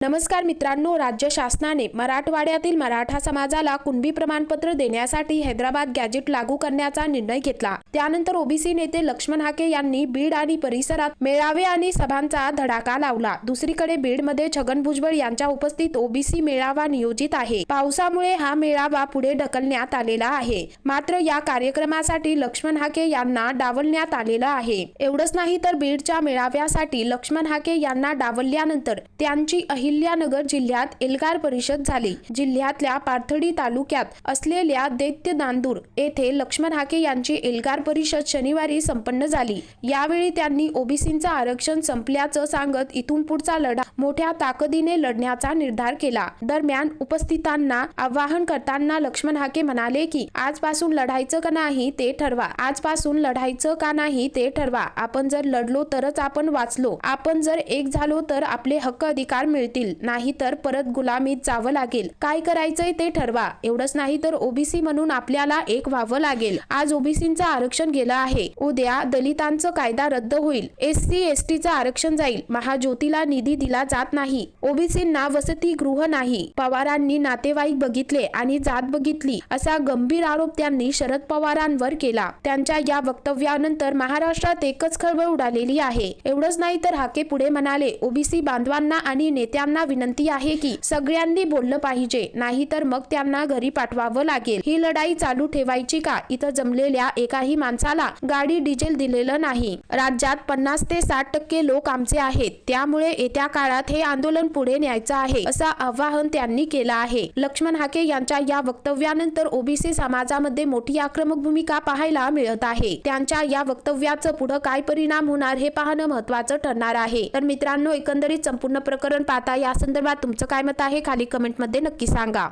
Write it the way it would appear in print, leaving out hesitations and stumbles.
नमस्कार मित्रांनो, राज्य शासनाने मराठवाड्यातील मराठा समाजाला कुणबी प्रमाणपत्र देण्यासाठी हैदराबाद गॅजेट लागू करण्याचा निर्णय घेतला। त्यानंतर ओबीसी नेते लक्ष्मण हाके यांनी बीड आणि परिसरात मेळावे आणि सभांचा धडाका लावला। दुसरीकडे बीडमध्ये छगन भुजबळ यांच्या उपस्थित ओबीसी मेळावा नियोजित आहे। पावसामुळे हा मेळावा पुढे ढकलण्यात आलेला आहे। मात्र या कार्यक्रमासाठी लक्ष्मण हाके यांना डावलण्यात आलेलं आहे। एवढंच नाही तर बीडच्या मेळाव्यासाठी लक्ष्मण हाके यांना डावलल्यानंतर त्यांची अहिल्यानगर जिल्ह्यात एल्गार परिषद झाली। जिल्ह्यातल्या पाथर्डी तालुक्यात असलेल्या दैत्य नांदूर येथे लक्ष्मण हाके यांची एल्गार परिषद शनिवारी संपन्न झाली। यावेळी त्यांनी ओबीसींचं आरक्षण संपल्याचं सांगत इथून पुढचा लढा मोठ्या ताकदीने लढण्याचा निर्धार केला। दरम्यान उपस्थितांना आवाहन करताना लक्ष्मण हाके म्हणाले की आजपासून लढायचं का नाही ते ठरवा। आजपासून लढायचं का नाही ते ठरवा। आपण जर लढलो तरच आपण वाचलो। आपण जर एक झालो तर आपले हक्क अधिकार मिळतील, नाही तर परत गुलामीत जावं लागेल। काय करायचंय ते ठरवा। एवढंच नाही तर ओबीसी म्हणून आपल्याला एक व्हावं लागेल। आज ओबीसींचं आरक्षण गेलं आहे, उद्या दलितांचं कायदा रद्द होईल, एससी एसटीचं आरक्षण जाईल, महाज्योतीला निधी दिला जात नाही, ओबीसींना वसतिगृह नाही, पवारांनी नातेवाईक बघितले आणि जात बघितली, असा गंभीर आरोप त्यांनी शरद पवारांवर केला। त्यांच्या या वक्तव्यानंतर महाराष्ट्रात एकच खळबळ उडालेली आहे। एवढंच नाही तर हाके पुढे म्हणाले, ओबीसी बांधवांना आणि नेत्यांना विनंती आहे की सगळ्यांनी बोललं पाहिजे, नाही तर मग त्यांना घरी पाठवावं लागेल। ही लढाई चालू ठेवायची का? इथं जमलेल्या एकाही माणसाला गाडी डिझेल दिलेलं नाही। राज्यात 50 ते 60% लोक आमचे आहेत, त्यामुळे येत्या काळात हे आंदोलन पुढे न्यायचं आहे, असं आवाहन त्यांनी केलं आहे। लक्ष्मण हाके यांच्या या वक्तव्यानंतर ओबीसी समाजामध्ये मोठी आक्रमक भूमिका पाहायला मिळत आहे। त्यांच्या या वक्तव्याचं पुढे काय परिणाम होणार हे पाहणं महत्त्वाचं ठरणार आहे। तर मित्रांनो, एकंदरीत संपूर्ण प्रकरण पाहता या संदर्भात तुमचं काय मत आहे खाली कमेंटमध्ये नक्की सांगा।